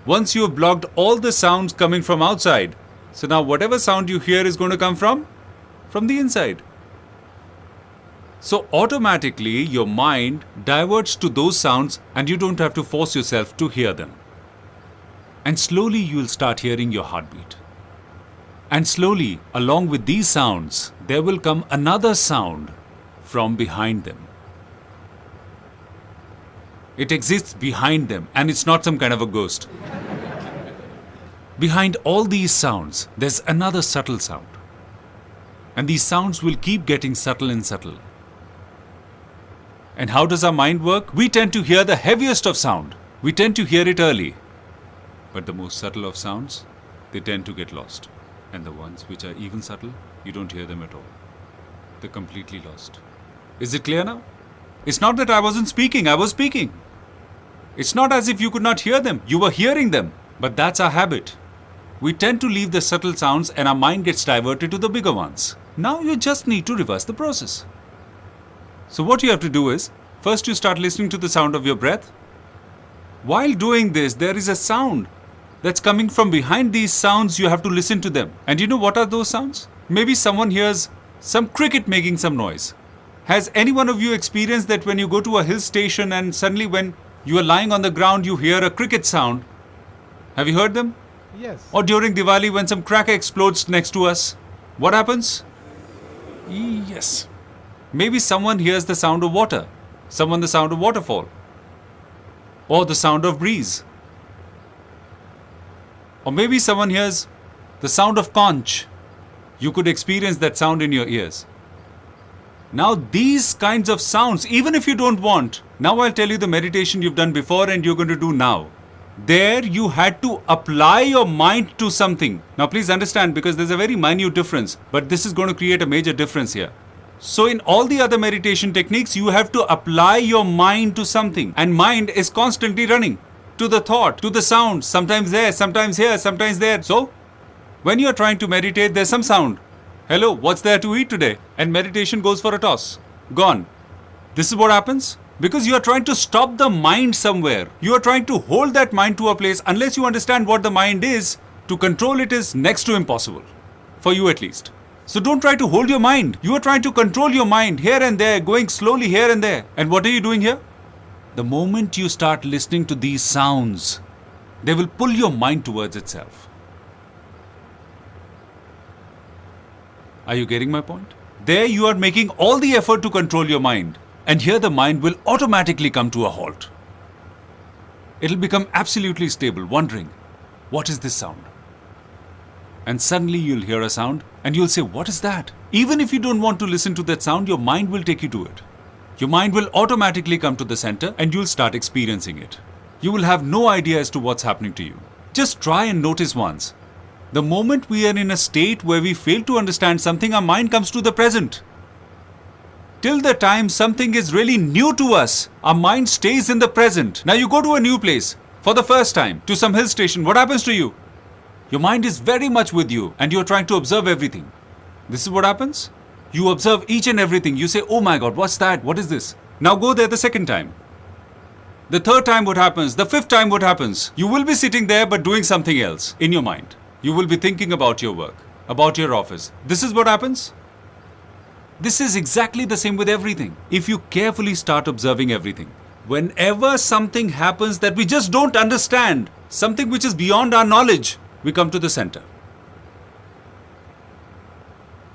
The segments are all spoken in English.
Once you have blocked all the sounds coming from outside, so now whatever sound you hear is going to come from the inside. So automatically your mind diverts to those sounds and you don't have to force yourself to hear them. And slowly you will start hearing your heartbeat. And slowly, along with these sounds, there will come another sound from behind them. It exists behind them and it's not some kind of a ghost. Behind all these sounds, there's another subtle sound. And these sounds will keep getting subtle and subtle. And how does our mind work? We tend to hear the heaviest of sound. We tend to hear it early. But the most subtle of sounds, they tend to get lost. And the ones which are even subtle, you don't hear them at all. They're completely lost. Is it clear now? It's not that I wasn't speaking, I was speaking. It's not as if you could not hear them, you were hearing them. But that's our habit. We tend to leave the subtle sounds and our mind gets diverted to the bigger ones. Now you just need to reverse the process. So what you have to do is, first you start listening to the sound of your breath. While doing this, there is a sound that's coming from behind these sounds. You have to listen to them. And you know what are those sounds? Maybe someone hears some cricket making some noise. Has any one of you experienced that when you go to a hill station and suddenly when you are lying on the ground, you hear a cricket sound? Have you heard them? Yes. Or during Diwali when some cracker explodes next to us, what happens? Yes. Maybe someone hears the sound of water, someone the sound of waterfall, or the sound of breeze. Or maybe someone hears the sound of conch. You could experience that sound in your ears. Now these kinds of sounds, even if you don't want, now I'll tell you the meditation you've done before and you're going to do now. There you had to apply your mind to something. Now please understand, because there's a very minute difference, but this is going to create a major difference here. So in all the other meditation techniques, you have to apply your mind to something. And mind is constantly running to the thought, to the sound, sometimes there, sometimes here, sometimes there. So when you're trying to meditate, there's some sound. Hello, what's there to eat today? And meditation goes for a toss. Gone. This is what happens. Because you are trying to stop the mind somewhere. You are trying to hold that mind to a place. Unless you understand what the mind is, to control it is next to impossible. For you at least. So don't try to hold your mind. You are trying to control your mind here and there, going slowly here and there. And what are you doing here? The moment you start listening to these sounds, they will pull your mind towards itself. Are you getting my point? There you are making all the effort to control your mind. And here the mind will automatically come to a halt. It'll become absolutely stable, wondering, what is this sound? And suddenly you'll hear a sound and you'll say, what is that? Even if you don't want to listen to that sound, your mind will take you to it. Your mind will automatically come to the center and you'll start experiencing it. You will have no idea as to what's happening to you. Just try and notice once. The moment we are in a state where we fail to understand something, our mind comes to the present. Till the time something is really new to us, our mind stays in the present. Now you go to a new place for the first time, to some hill station. What happens to you? Your mind is very much with you and you're trying to observe everything. This is what happens. You observe each and everything. You say, oh my God, what's that? What is this? Now go there the second time. The third time what happens? The fifth time what happens? You will be sitting there but doing something else in your mind. You will be thinking about your work, about your office. This is what happens. This is exactly the same with everything. If you carefully start observing everything, whenever something happens that we just don't understand, something which is beyond our knowledge, we come to the center.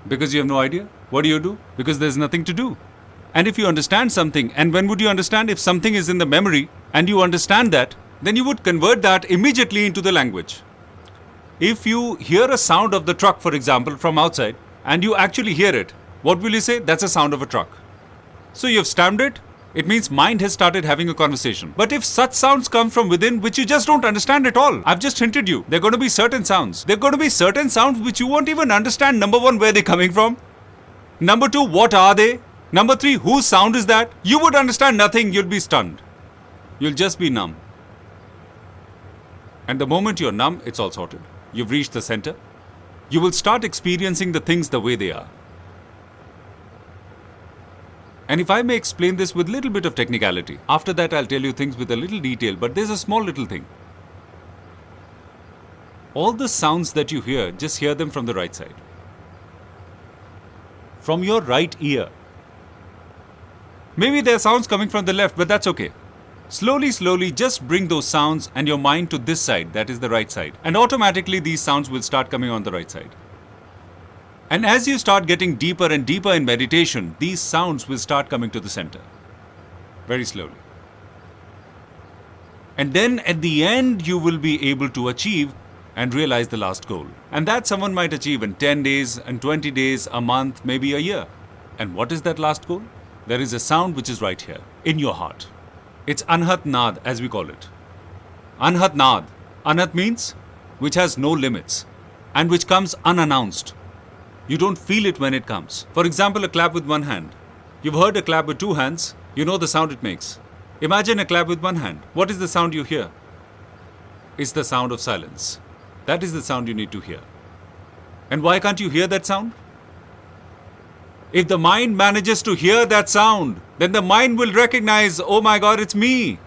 Because you have no idea. What do? Because there's nothing to do. And if you understand something, and when would you understand? If something is in the memory and you understand that, then you would convert that immediately into the language. If you hear a sound of the truck, for example, from outside, and you actually hear it, what will you say? That's a sound of a truck. So you've stamped it. It means mind has started having a conversation. But if such sounds come from within which you just don't understand at all, I've just hinted you, there are going to be certain sounds. There are going to be certain sounds which you won't even understand. Number one, where they're coming from. Number two, what are they? Number three, whose sound is that? You would understand nothing. You'll be stunned. You'll just be numb. And the moment you're numb, it's all sorted. You've reached the center. You will start experiencing the things the way they are. And if I may explain this with a little bit of technicality, after that I'll tell you things with a little detail, but there's a small little thing. All the sounds that you hear, just hear them from the right side. From your right ear. Maybe there are sounds coming from the left, but that's okay. Slowly, slowly, just bring those sounds and your mind to this side, that is the right side. And automatically these sounds will start coming on the right side. And as you start getting deeper and deeper in meditation, these sounds will start coming to the center. Very slowly. And then at the end, you will be able to achieve and realize the last goal. And that someone might achieve in 10 days, and 20 days, a month, maybe a year. And what is that last goal? There is a sound which is right here, in your heart. It's Anhat Nad, as we call it. Anhat Nad. Anhat means which has no limits and which comes unannounced. You don't feel it when it comes. For example, a clap with one hand. You've heard a clap with two hands. You know the sound it makes. Imagine a clap with one hand. What is the sound you hear? It's the sound of silence. That is the sound you need to hear. And why can't you hear that sound? If the mind manages to hear that sound, then the mind will recognize, oh my God, it's me.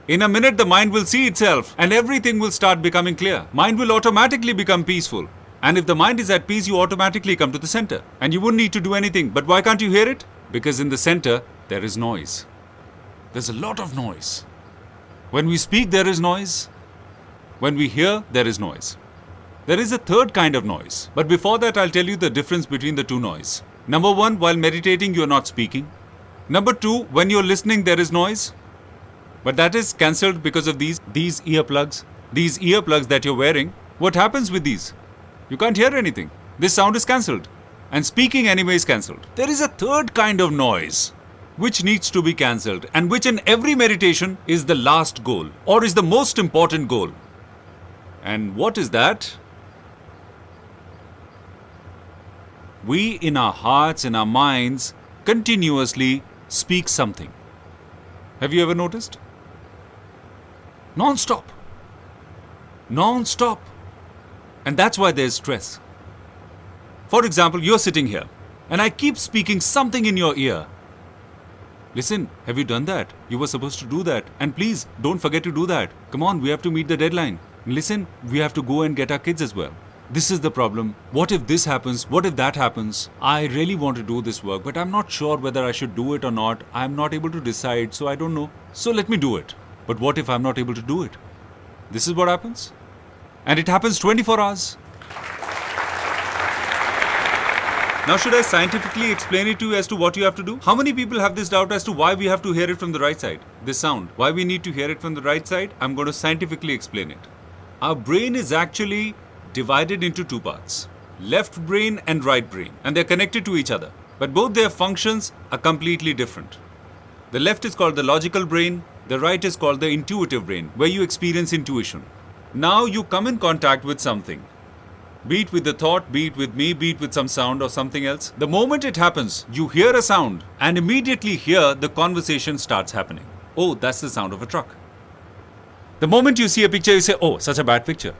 In a minute, the mind will see itself and everything will start becoming clear. Mind will automatically become peaceful. And if the mind is at peace, you automatically come to the center. And you wouldn't need to do anything. But why can't you hear it? Because in the center, there is noise. There's a lot of noise. When we speak, there is noise. When we hear, there is noise. There is a third kind of noise. But before that, I'll tell you the difference between the two noise. Number one, while meditating, you're not speaking. Number two, when you're listening, there is noise. But that is cancelled because of these earplugs. These earplugs that you're wearing. What happens with these? You can't hear anything. This sound is cancelled. And speaking anyway is cancelled. There is a third kind of noise which needs to be cancelled, and which in every meditation is the last goal or is the most important goal. And what is that? We in our hearts, in our minds, continuously speak something. Have you ever noticed? Non-stop. Non-stop. And that's why there's stress. For example, you're sitting here and I keep speaking something in your ear. Listen, have you done that? You were supposed to do that. And please, don't forget to do that. Come on, we have to meet the deadline. Listen, we have to go and get our kids as well. This is the problem. What if this happens? What if that happens? I really want to do this work, but I'm not sure whether I should do it or not. I'm not able to decide, so I don't know. So let me do it. But what if I'm not able to do it? This is what happens. And it happens 24 hours. Now, should I scientifically explain it to you as to what you have to do? How many people have this doubt as to why we have to hear it from the right side? This sound. Why we need to hear it from the right side? I'm going to scientifically explain it. Our brain is actually divided into two parts. Left brain and right brain. And they're connected to each other. But both their functions are completely different. The left is called the logical brain. The right is called the intuitive brain, where you experience intuition. Now you come in contact with something. Be it with the thought, be it with me, be it with some sound or something else. The moment it happens, you hear a sound and immediately here the conversation starts happening. Oh, that's the sound of a truck. The moment you see a picture, you say, oh, such a bad picture.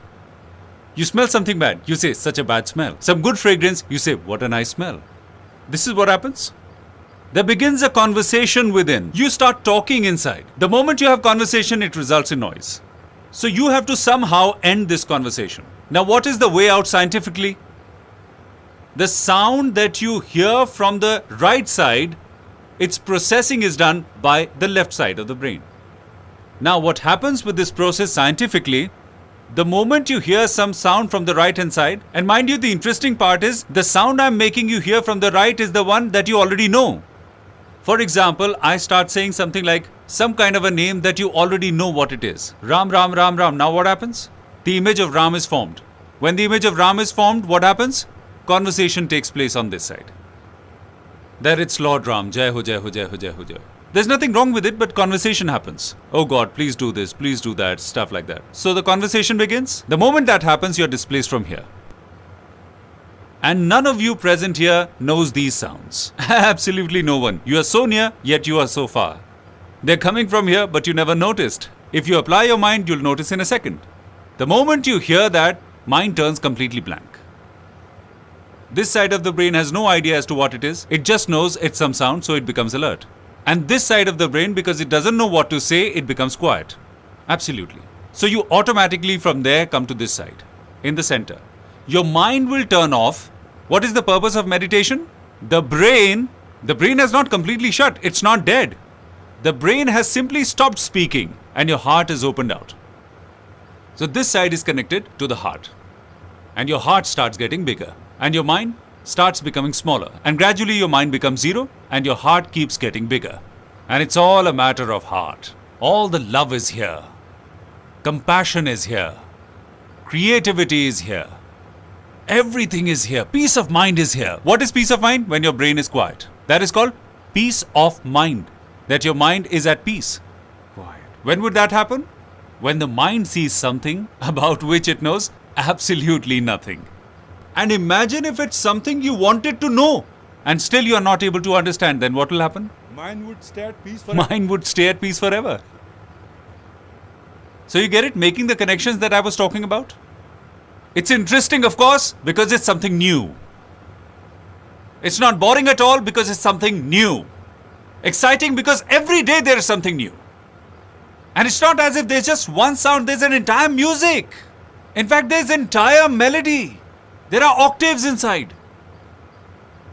You smell something bad, you say, such a bad smell. Some good fragrance, you say, what a nice smell. This is what happens. There begins a conversation within. You start talking inside. The moment you have conversation, it results in noise. So you have to somehow end this conversation. Now, what is the way out scientifically? The sound that you hear from the right side, its processing is done by the left side of the brain. Now, what happens with this process scientifically, the moment you hear some sound from the right hand side, and mind you, the interesting part is the sound I'm making you hear from the right is the one that you already know. For example, I start saying something like some kind of a name that you already know what it is. Ram, Ram, Ram, Ram. Now what happens? The image of Ram is formed. When the image of Ram is formed, what happens? Conversation takes place on this side. There it's Lord Ram. Jai ho, Jai ho, Jai ho, Jai ho, Jai. There's nothing wrong with it, but conversation happens. Oh God, please do this, please do that, stuff like that. So the conversation begins. The moment that happens, you're displaced from here. And none of you present here knows these sounds. Absolutely no one. You are so near, yet you are so far. They're coming from here, but you never noticed. If you apply your mind, you'll notice in a second. The moment you hear that, mind turns completely blank. This side of the brain has no idea as to what it is. It just knows it's some sound, so it becomes alert. And this side of the brain, because it doesn't know what to say, it becomes quiet. Absolutely. So you automatically from there come to this side. in the center. Your mind will turn off. What is the purpose of meditation? The brain has not completely shut. It's not dead. The brain has simply stopped speaking and your heart is opened out. So this side is connected to the heart. And your heart starts getting bigger. And your mind starts becoming smaller. And gradually your mind becomes zero and your heart keeps getting bigger. And it's all a matter of heart. All the love is here. Compassion is here. Creativity is here. Everything is here. Peace of mind is here. What is peace of mind? When your brain is quiet. That is called peace of mind. That your mind is at peace. Quiet. When would that happen? When the mind sees something about which it knows absolutely nothing. And imagine if it's something you wanted to know and still you are not able to understand, then what will happen? Mind would stay at peace forever. Mind would stay at peace forever. So you get it? Making the connections that I was talking about? It's interesting, of course, because it's something new. It's not boring at all because it's something new. Exciting because every day there is something new. And it's not as if there's just one sound, there's an entire music. In fact, there's entire melody. There are octaves inside.